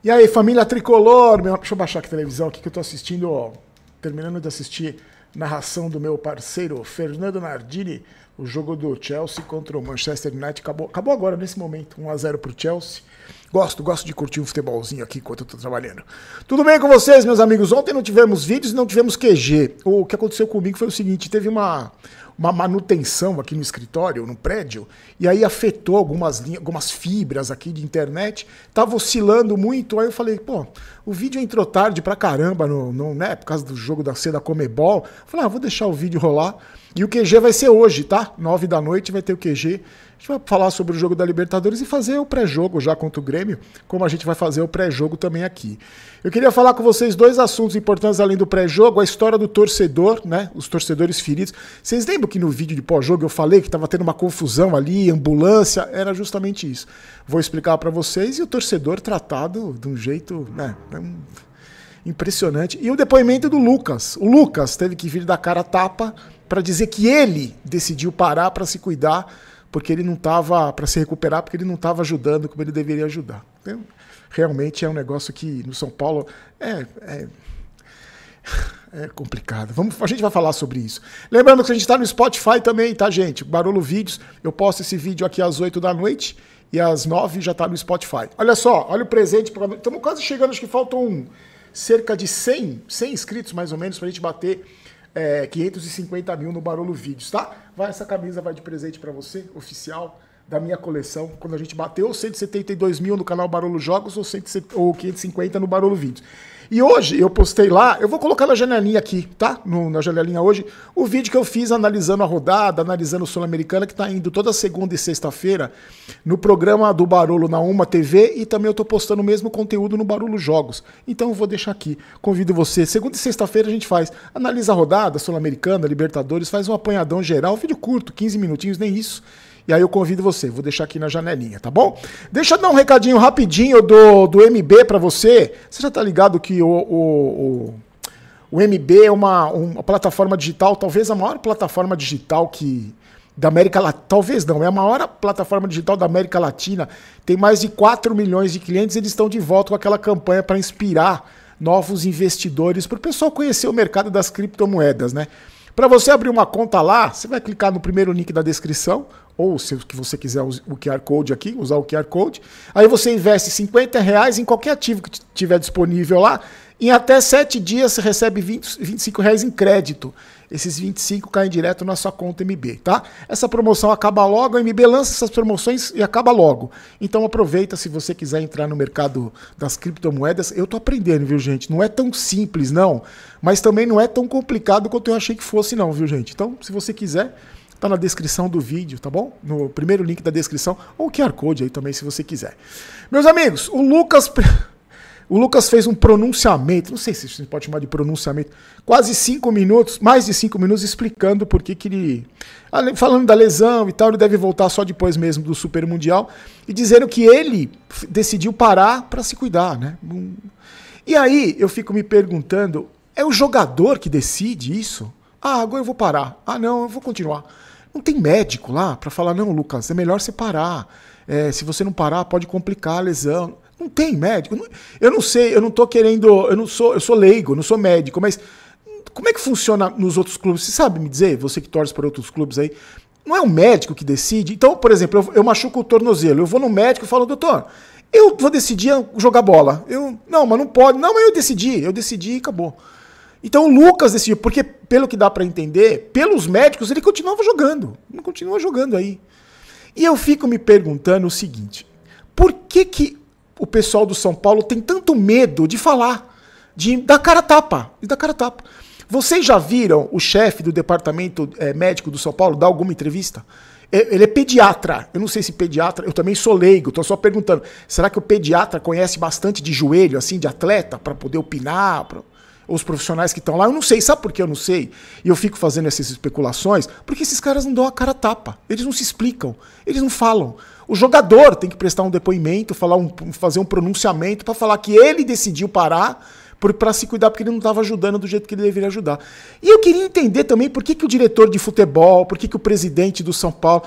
E aí, família tricolor, deixa eu baixar aqui a televisão aqui que eu tô assistindo, ó, terminando de assistir narração do meu parceiro Fernando Nardini, o jogo do Chelsea contra o Manchester United. Acabou agora, nesse momento, 1-0 pro Chelsea. Gosto de curtir um futebolzinho aqui enquanto eu tô trabalhando. Tudo bem com vocês, meus amigos? Ontem não tivemos vídeos e não tivemos QG. O que aconteceu comigo foi o seguinte, teve uma manutenção aqui no escritório, no prédio, e aí afetou algumas fibras aqui de internet, tava oscilando muito, aí eu falei, pô, o vídeo entrou tarde pra caramba, né, por causa do jogo da Comebol, eu falei, vou deixar o vídeo rolar, e o QG vai ser hoje, tá? 9 da noite vai ter o QG, a gente vai falar sobre o jogo da Libertadores e fazer o pré-jogo já contra o Grêmio, como a gente vai fazer o pré-jogo também aqui. Eu queria falar com vocês dois assuntos importantes além do pré-jogo, a história do torcedor, né, os torcedores feridos. Vocês lembram que no vídeo de pós-jogo eu falei que estava tendo uma confusão ali, ambulância, era justamente isso. Vou explicar para vocês e o torcedor tratado de um jeito, né, impressionante. E o depoimento do Lucas. O Lucas teve que vir dar cara a tapa para dizer que ele decidiu parar para se cuidar, porque ele não estava, para se recuperar, porque ele não estava ajudando como ele deveria ajudar. Então, realmente é um negócio que no São Paulo é complicado. A gente vai falar sobre isso. Lembrando que a gente está no Spotify também, tá, gente? Barolo Vídeos, eu posto esse vídeo aqui às 8 da noite e às 9 já está no Spotify. Olha só, olha o presente. Estamos quase chegando, acho que faltam cerca de 100 inscritos mais ou menos para a gente bater 550 mil no Barolo Vídeos, tá? Essa camisa vai de presente para você, oficial, da minha coleção. Quando a gente bateu 172 mil no canal Barolo Jogos ou 550 no Barolo Vídeos. E hoje eu postei lá, eu vou colocar na janelinha aqui, tá? Na janelinha hoje, o vídeo que eu fiz analisando a rodada, analisando o Sul-Americana, que tá indo toda segunda e sexta-feira no programa do Barolo na Uma TV, e também eu tô postando o mesmo conteúdo no Barolo Jogos. Então eu vou deixar aqui. Convido você, segunda e sexta-feira a gente analisa a rodada, Sul-Americana, Libertadores, faz um apanhadão geral, vídeo curto, 15 minutinhos, nem isso. E aí eu convido você, vou deixar aqui na janelinha, tá bom? Deixa eu dar um recadinho rapidinho do MB pra você. Você já tá ligado que o MB é uma plataforma digital, talvez a maior plataforma digital da América Latina, talvez não, é a maior plataforma digital da América Latina, tem mais de 4 milhões de clientes, eles estão de volta com aquela campanha para inspirar novos investidores, para o pessoal conhecer o mercado das criptomoedas, né? Para você abrir uma conta lá, você vai clicar no primeiro link da descrição, ou se você quiser o QR Code aqui, usar o QR Code. Aí você investe R$50 em qualquer ativo que tiver disponível lá. Em até 7 dias você recebe R$25 em crédito. Esses 25 caem direto na sua conta MB, tá? Essa promoção acaba logo, a MB lança essas promoções e acaba logo. Então aproveita se você quiser entrar no mercado das criptomoedas. Eu tô aprendendo, viu, gente? Não é tão simples, não. Mas também não é tão complicado quanto eu achei que fosse, não, viu, gente? Então, se você quiser, tá na descrição do vídeo, tá bom? No primeiro link da descrição, ou o QR Code aí também, se você quiser. Meus amigos, o Lucas fez um pronunciamento, não sei se você pode chamar de pronunciamento, quase 5 minutos, mais de 5 minutos, explicando por que ele, falando da lesão e tal, ele deve voltar só depois mesmo do Super Mundial, e dizendo que ele decidiu parar para se cuidar, né? E aí eu fico me perguntando, é o jogador que decide isso? Agora eu vou parar. Não, eu vou continuar. Não tem médico lá para falar, não, Lucas, é melhor você parar. Se você não parar, pode complicar a lesão. Não tem médico. Eu não sei, eu não tô querendo. Eu sou leigo, eu não sou médico, mas como é que funciona nos outros clubes? Você sabe me dizer, você que torce para outros clubes aí, não é o médico que decide? Então, por exemplo, eu machuco o tornozelo, eu vou no médico e falo, doutor, eu vou decidir jogar bola. Não, mas não pode. Não, mas eu decidi e acabou. Então o Lucas decidiu, porque pelo que dá para entender, pelos médicos ele continuava jogando. Não continua jogando aí. E eu fico me perguntando o seguinte, por que o pessoal do São Paulo tem tanto medo de falar, de dar cara a tapa, Vocês já viram o chefe do departamento médico do São Paulo dar alguma entrevista? Ele é pediatra. Eu não sei se pediatra, eu também sou leigo, estou só perguntando. Será que o pediatra conhece bastante de joelho, assim, de atleta, para poder opinar? Os profissionais que estão lá, eu não sei. Sabe por que eu não sei? E eu fico fazendo essas especulações, porque esses caras não dão a cara a tapa. Eles não se explicam, eles não falam. O jogador tem que prestar um depoimento, fazer um pronunciamento para falar que ele decidiu parar para se cuidar, porque ele não estava ajudando do jeito que ele deveria ajudar. E eu queria entender também por que o diretor de futebol, por que o presidente do São Paulo,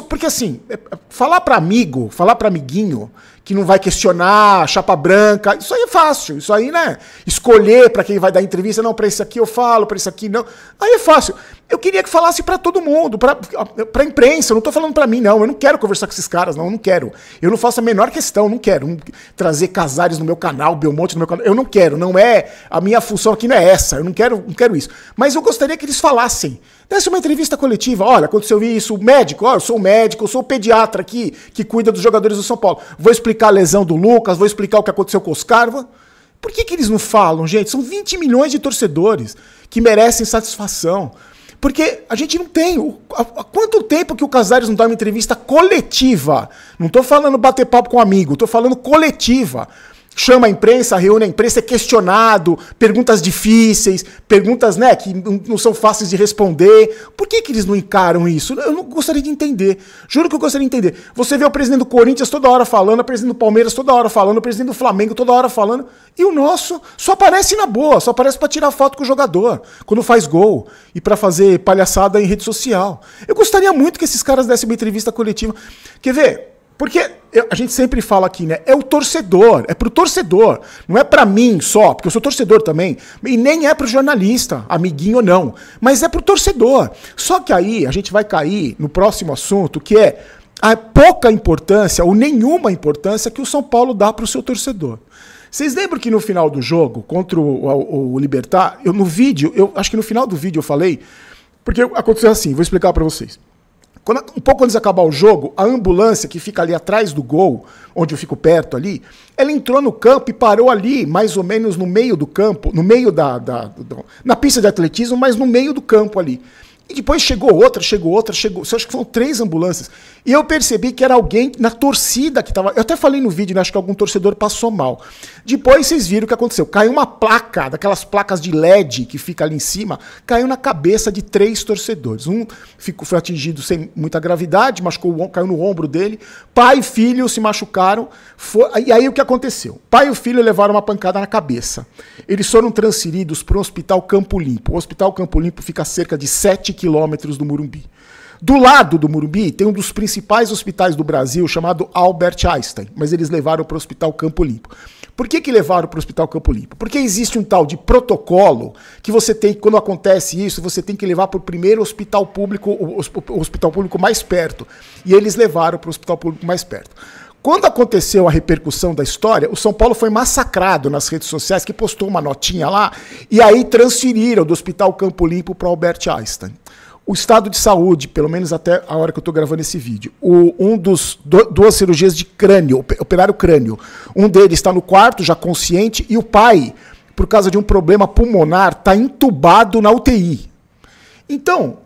porque assim, falar para amiguinho que não vai questionar, chapa branca. Isso aí é fácil. Isso aí, né? Escolher para quem vai dar entrevista, não, para esse aqui eu falo, para esse aqui não. Aí é fácil. Eu queria que falasse para todo mundo, para a imprensa. Eu não tô falando para mim, não. Eu não quero conversar com esses caras, não. Eu não quero. Eu não faço a menor questão, não quero. Trazer Casares no meu canal, Belmonte no meu canal. Eu não quero. Não é. A minha função aqui não é essa. Eu não quero isso. Mas eu gostaria que eles falassem. Desse uma entrevista coletiva. Olha, aconteceu isso. O médico, eu sou o médico, eu sou o pediatra aqui que cuida dos jogadores do São Paulo. Vou explicar a lesão do Lucas, vou explicar o que aconteceu com o Oscar. Por que eles não falam, gente? São 20 milhões de torcedores que merecem satisfação. Porque a gente não tem. Há quanto tempo que o Casares não dá uma entrevista coletiva? Não estou falando bater papo com um amigo, estou falando coletiva. Chama a imprensa, reúne a imprensa, é questionado, perguntas difíceis, perguntas, né, que não são fáceis de responder. Por que eles não encaram isso? Eu não gostaria de entender. Juro que eu gostaria de entender. Você vê o presidente do Corinthians toda hora falando, o presidente do Palmeiras toda hora falando, o presidente do Flamengo toda hora falando, e o nosso só aparece na boa, só aparece para tirar foto com o jogador, quando faz gol, e para fazer palhaçada em rede social. Eu gostaria muito que esses caras dessem uma entrevista coletiva. Quer ver? Porque a gente sempre fala aqui, né? É o torcedor, é pro torcedor. Não é pra mim só, porque eu sou torcedor também. E nem é pro jornalista, amiguinho ou não. Mas é pro torcedor. Só que aí a gente vai cair no próximo assunto, que é a pouca importância ou nenhuma importância que o São Paulo dá pro seu torcedor. Vocês lembram que no final do jogo, contra o Libertad, no vídeo, acho que no final do vídeo eu falei, porque aconteceu assim, vou explicar pra vocês. Um pouco antes de acabar o jogo, a ambulância que fica ali atrás do gol, onde eu fico perto ali, ela entrou no campo e parou ali, mais ou menos no meio do campo, no meio na pista de atletismo, mas no meio do campo ali. E depois chegou outra, acho que foram 3 ambulâncias. E eu percebi que era alguém na torcida que estava... Eu até falei no vídeo, né, acho que algum torcedor passou mal. Depois vocês viram o que aconteceu. Caiu uma placa, daquelas placas de LED que fica ali em cima, caiu na cabeça de 3 torcedores. Um foi atingido sem muita gravidade, caiu no ombro dele. Pai e filho se machucaram. E aí o que aconteceu? Pai e filho levaram uma pancada na cabeça. Eles foram transferidos para o Hospital Campo Limpo. O Hospital Campo Limpo fica a cerca de 7 quilômetros do Morumbi. Do lado do Morumbi tem um dos principais hospitais do Brasil chamado Albert Einstein, mas eles levaram para o Hospital Campo Limpo. Por que levaram para o Hospital Campo Limpo? Porque existe um tal de protocolo que você tem, quando acontece isso, você tem que levar para o primeiro hospital público, o hospital público mais perto. E eles levaram para o hospital público mais perto. Quando aconteceu a repercussão da história, o São Paulo foi massacrado nas redes sociais, que postou uma notinha lá, e aí transferiram do Hospital Campo Limpo para o Albert Einstein. O estado de saúde, pelo menos até a hora que eu estou gravando esse vídeo, duas cirurgias de crânio, operaram o crânio. Um deles está no quarto, já consciente, e o pai, por causa de um problema pulmonar, está entubado na UTI. Então,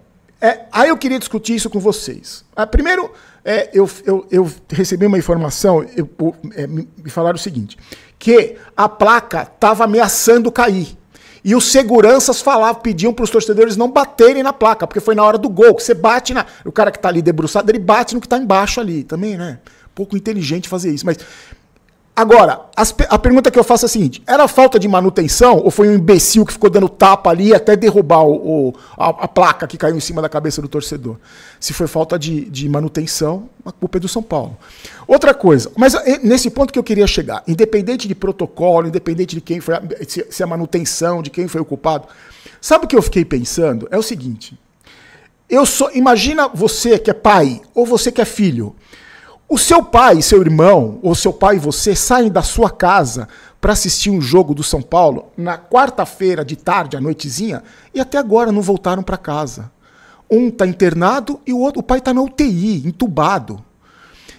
aí eu queria discutir isso com vocês. Primeiro, eu recebi uma informação, me falaram o seguinte, que a placa estava ameaçando cair. E os seguranças pediam para os torcedores não baterem na placa, porque foi na hora do gol, que você bate o cara que está ali debruçado, ele bate no que está embaixo ali. Também, né? Pouco inteligente fazer isso. Mas agora, a pergunta que eu faço é a seguinte: era falta de manutenção ou foi um imbecil que ficou dando tapa ali até derrubar a placa que caiu em cima da cabeça do torcedor? Se foi falta de manutenção, a culpa é do São Paulo. Outra coisa, mas nesse ponto que eu queria chegar, independente de protocolo, independente de quem foi, se a manutenção, de quem foi o culpado, sabe o que eu fiquei pensando? É o seguinte, imagina você que é pai ou você que é filho. O seu pai, seu irmão, ou seu pai e você saem da sua casa para assistir um jogo do São Paulo na quarta-feira de tarde, à noitezinha, e até agora não voltaram para casa. Um está internado e o pai está na UTI, entubado.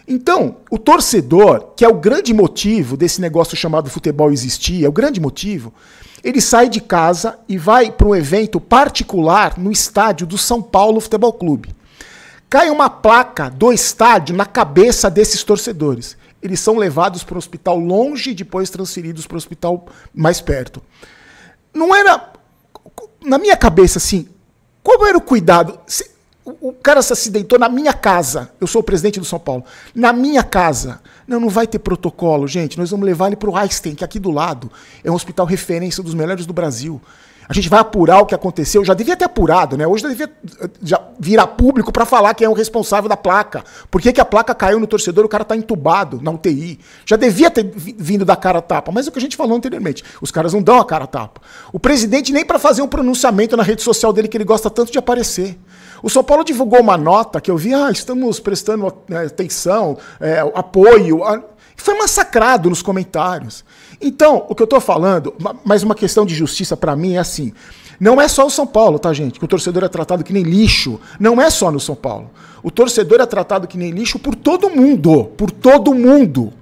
Então, o torcedor, que é o grande motivo desse negócio chamado futebol existir, é o grande motivo, ele sai de casa e vai para um evento particular no estádio do São Paulo Futebol Clube. Cai uma placa do estádio na cabeça desses torcedores. Eles são levados para um hospital longe e depois transferidos para o hospital mais perto. Não era... Na minha cabeça, assim, qual era o cuidado? O cara se acidentou na minha casa. Eu sou o presidente do São Paulo. Na minha casa. Não vai ter protocolo, gente. Nós vamos levar ele para o Einstein, que é aqui do lado. É um hospital referência dos melhores do Brasil. A gente vai apurar o que aconteceu. Já devia ter apurado, né? Hoje devia já virar público para falar quem é o responsável da placa. Por que a placa caiu no torcedor e o cara tá entubado na UTI? Já devia ter vindo da cara a tapa. Mas é o que a gente falou anteriormente. Os caras não dão a cara a tapa. O presidente nem para fazer um pronunciamento na rede social dele que ele gosta tanto de aparecer. O São Paulo divulgou uma nota que eu vi, estamos prestando atenção, apoio. Foi massacrado nos comentários. Então, o que eu estou falando, mais uma questão de justiça para mim é assim, não é só o São Paulo, tá, gente? Que o torcedor é tratado que nem lixo. Não é só no São Paulo. O torcedor é tratado que nem lixo por todo mundo. Por todo mundo.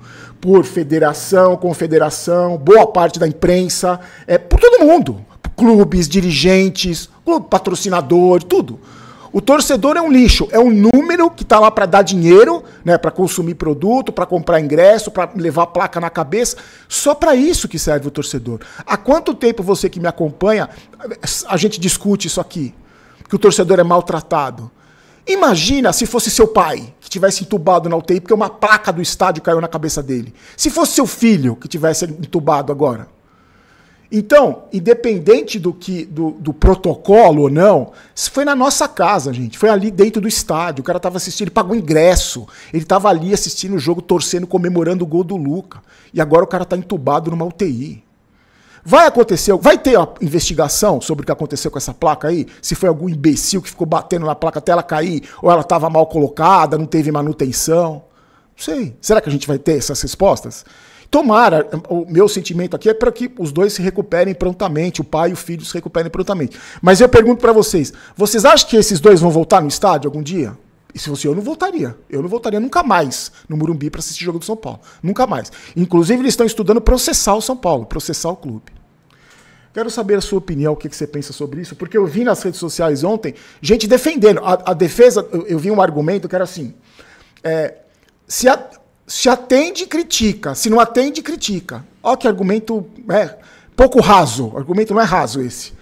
Por federação, confederação, boa parte da imprensa, por todo mundo. Clubes, dirigentes, patrocinador, tudo. O torcedor é um lixo, é um número que está lá para dar dinheiro, né, para consumir produto, para comprar ingresso, para levar placa na cabeça. Só para isso que serve o torcedor. Há quanto tempo você que me acompanha, a gente discute isso aqui? Que o torcedor é maltratado. Imagina se fosse seu pai que tivesse entubado na UTI porque uma placa do estádio caiu na cabeça dele. Se fosse seu filho que tivesse entubado agora. Então, independente do protocolo ou não, isso foi na nossa casa, gente. Foi ali dentro do estádio. O cara estava assistindo, ele pagou ingresso. Ele estava ali assistindo o jogo, torcendo, comemorando o gol do Luca. E agora o cara está entubado numa UTI. Vai acontecer, vai ter a investigação sobre o que aconteceu com essa placa aí? Se foi algum imbecil que ficou batendo na placa até ela cair, ou ela estava mal colocada, não teve manutenção. Não sei. Será que a gente vai ter essas respostas? Tomara, o meu sentimento aqui é para que os dois se recuperem prontamente, o pai e o filho se recuperem prontamente. Mas eu pergunto para vocês, vocês acham que esses dois vão voltar no estádio algum dia? E se fosse eu, não voltaria. Eu não voltaria nunca mais no Morumbi para assistir o jogo do São Paulo. Nunca mais. Inclusive, eles estão estudando processar o São Paulo, processar o clube. Quero saber a sua opinião, o que você pensa sobre isso, porque eu vi nas redes sociais ontem gente defendendo. A defesa, eu vi um argumento que era assim, se atende, critica. Se não atende, critica. Olha que argumento pouco raso. O argumento não é raso esse.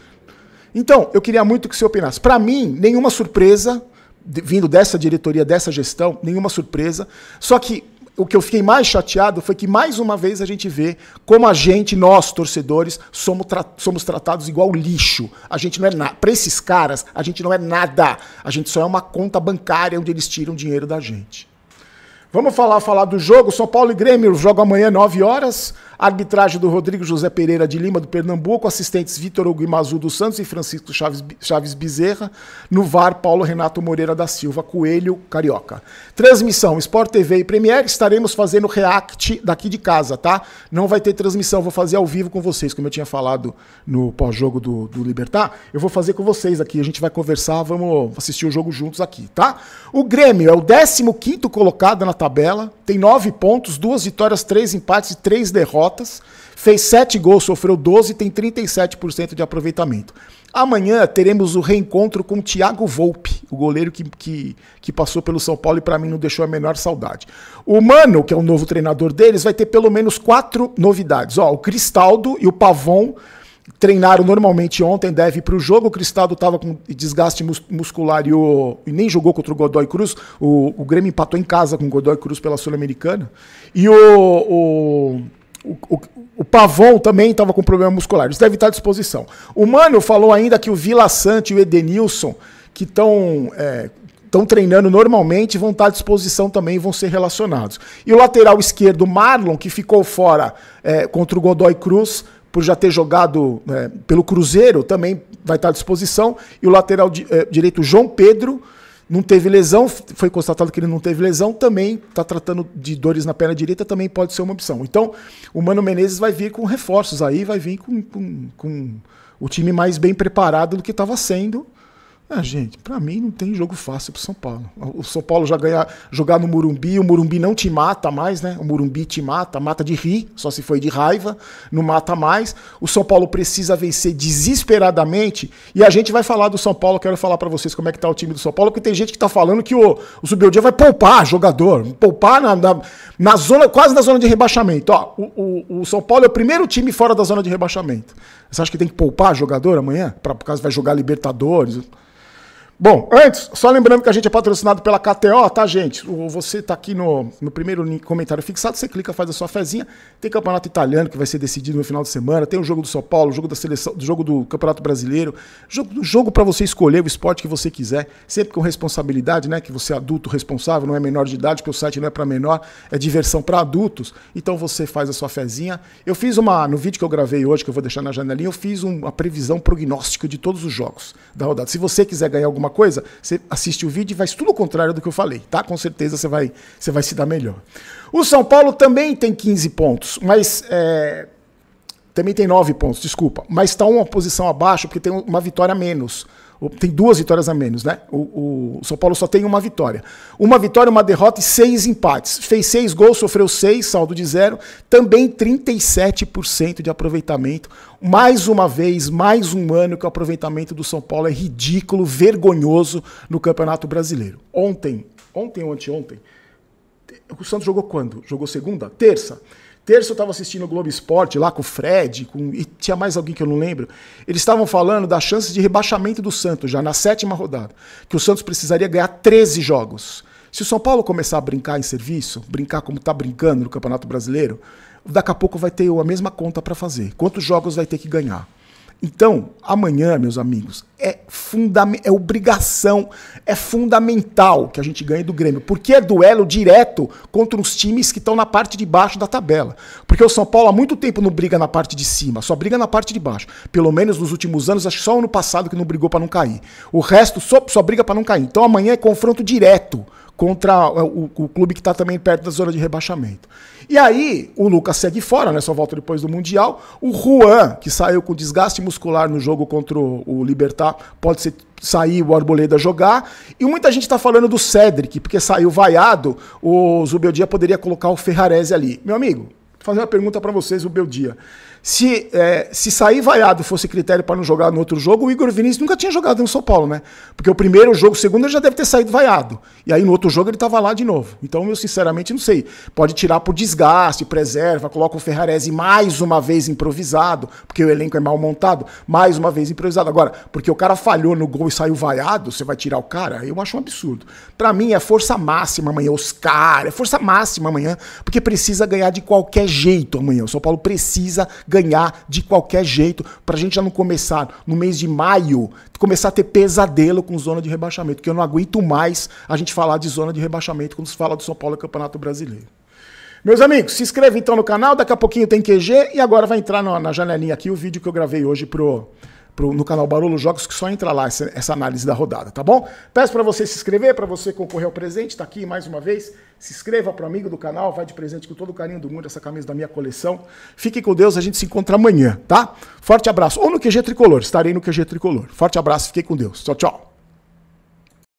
Então, eu queria muito que você opinasse. Para mim, nenhuma surpresa, vindo dessa diretoria, dessa gestão, nenhuma surpresa. Só que o que eu fiquei mais chateado foi que, mais uma vez, a gente vê como a gente, nós, torcedores, somos tratados igual lixo. A gente não é nada. Para esses caras, a gente não é nada. A gente só é uma conta bancária onde eles tiram dinheiro da gente. Vamos falar do jogo. São Paulo e Grêmio jogam amanhã, 9 horas. Arbitragem do Rodrigo José Pereira de Lima, do Pernambuco. Assistentes Vitor Hugo Imazu dos Santos e Francisco Chaves Bezerra. No VAR, Paulo Renato Moreira da Silva, Coelho, Carioca. Transmissão, Sport TV e Premiere. Estaremos fazendo react daqui de casa, tá? Não vai ter transmissão, vou fazer ao vivo com vocês, como eu tinha falado no pós-jogo do Libertad. Eu vou fazer com vocês aqui, a gente vai conversar, vamos assistir o jogo juntos aqui, tá? O Grêmio é o 15º colocado na tabela, tem 9 pontos, 2 vitórias, 3 empates e 3 derrotas. Fez 7 gols, sofreu 12 e tem 37% de aproveitamento. Amanhã teremos o reencontro com o Thiago Volpi, o goleiro que passou pelo São Paulo e para mim não deixou a menor saudade. O Mano, que é o novo treinador deles, vai ter pelo menos 4 novidades. O Cristaldo e o Pavon treinaram normalmente ontem, deve ir para o jogo. O Cristaldo estava com desgaste muscular e nem jogou contra o Godoy Cruz. O Grêmio empatou em casa com o Godoy Cruz pela Sul-Americana. E o Pavon também estava com problema muscular. Isso deve estar à disposição. O Mano falou ainda que o Vila Sante e o Edenilson, que estão treinando normalmente, vão estar à disposição também, vão ser relacionados. E o lateral esquerdo, Marlon, que ficou fora contra o Godoy Cruz, por já ter jogado pelo Cruzeiro, também vai estar à disposição. E o lateral direito, João Pedro, não teve lesão, foi constatado que ele não teve lesão, também está tratando de dores na perna direita, também pode ser uma opção. Então, o Mano Menezes vai vir com reforços aí, vai vir com o time mais bem preparado do que estava sendo. Gente, pra mim não tem jogo fácil pro São Paulo. O São Paulo já jogar no Morumbi, o Morumbi não te mata mais, né? O Morumbi te mata de rir, só se foi de raiva, não mata mais. O São Paulo precisa vencer desesperadamente e a gente vai falar do São Paulo, quero falar pra vocês como é que tá o time do São Paulo, porque tem gente que tá falando que o Zubeldia vai poupar jogador, poupar na zona, quase na zona de rebaixamento. O São Paulo é o primeiro time fora da zona de rebaixamento. Você acha que tem que poupar jogador amanhã? Por causa vai jogar Libertadores? Bom, antes, só lembrando que a gente é patrocinado pela KTO, tá, gente? Você tá aqui no primeiro comentário fixado, você clica, faz a sua fezinha. Tem campeonato italiano que vai ser decidido no final de semana, tem o jogo do São Paulo, o jogo da seleção, o jogo do Campeonato Brasileiro, jogo para você escolher o esporte que você quiser, sempre com responsabilidade, né? Que você é adulto responsável, não é menor de idade, porque o site não é para menor, é diversão para adultos. Então você faz a sua fezinha. Eu fiz no vídeo que eu gravei hoje, que eu vou deixar na janelinha, eu fiz uma previsão prognóstica de todos os jogos da rodada. Se você quiser ganhar alguma coisa, você assiste o vídeo e faz tudo o contrário do que eu falei, tá? Com certeza você vai se dar melhor. O São Paulo também tem 15 pontos, mas também tem 9 pontos, desculpa, mas está uma posição abaixo porque tem uma vitória a menos. Tem 2 vitórias a menos, né? O São Paulo só tem uma vitória. Uma vitória, uma derrota e 6 empates. Fez 6 gols, sofreu 6, saldo de 0. Também 37% de aproveitamento. Mais uma vez, mais um ano que o aproveitamento do São Paulo é ridículo, vergonhoso no Campeonato Brasileiro. Ontem ou anteontem, o Santos jogou quando? Jogou segunda? Terça. Terça eu estava assistindo o Globo Esporte lá com o Fred, e tinha mais alguém que eu não lembro. Eles estavam falando das chances de rebaixamento do Santos, já na 7ª rodada. Que o Santos precisaria ganhar 13 jogos. Se o São Paulo começar a brincar em serviço, brincar como está brincando no Campeonato Brasileiro, daqui a pouco vai ter a mesma conta para fazer. Quantos jogos vai ter que ganhar? Então, amanhã, meus amigos, é obrigação, é fundamental que a gente ganhe do Grêmio, porque é duelo direto contra os times que estão na parte de baixo da tabela. Porque o São Paulo há muito tempo não briga na parte de cima, só briga na parte de baixo. Pelo menos nos últimos anos, acho que só ano passado que não brigou para não cair. O resto só briga para não cair. Então amanhã é confronto direto contra o clube que está também perto da zona de rebaixamento. E aí, o Lucas segue fora, né? Só volta depois do Mundial. O Juan, que saiu com desgaste muscular no jogo contra o Libertad, pode sair o Arboleda jogar. E muita gente está falando do Cédric, porque saiu vaiado, o Zubeldia poderia colocar o Ferrarese ali. Meu amigo, vou fazer uma pergunta para vocês, Zubeldia. Se sair vaiado fosse critério para não jogar no outro jogo, o Igor Vinícius nunca tinha jogado no São Paulo, né? Porque o primeiro jogo, o segundo, ele já deve ter saído vaiado. E aí no outro jogo ele estava lá de novo. Então eu sinceramente não sei. Pode tirar por desgaste, preserva, coloca o Ferrarese mais uma vez improvisado, porque o elenco é mal montado, mais uma vez improvisado. Agora, porque o cara falhou no gol e saiu vaiado, você vai tirar o cara? Eu acho um absurdo. Para mim é força máxima amanhã, Oscar, é força máxima amanhã, porque precisa ganhar de qualquer jeito amanhã. O São Paulo precisa ganhar de qualquer jeito, pra gente já não começar no mês de maio, começar a ter pesadelo com zona de rebaixamento, porque eu não aguento mais a gente falar de zona de rebaixamento quando se fala do São Paulo e Campeonato Brasileiro. Meus amigos, se inscreve então no canal, daqui a pouquinho tem QG e agora vai entrar na janelinha aqui o vídeo que eu gravei hoje no canal Barolo Jogos, que só entra lá essa análise da rodada, tá bom? Peço para você se inscrever, para você concorrer ao presente, tá aqui mais uma vez. Se inscreva para o amigo do canal, vai de presente com todo o carinho do mundo, essa camisa da minha coleção. Fique com Deus, a gente se encontra amanhã, tá? Forte abraço. Ou no QG Tricolor, estarei no QG Tricolor. Forte abraço, fique com Deus. Tchau, tchau.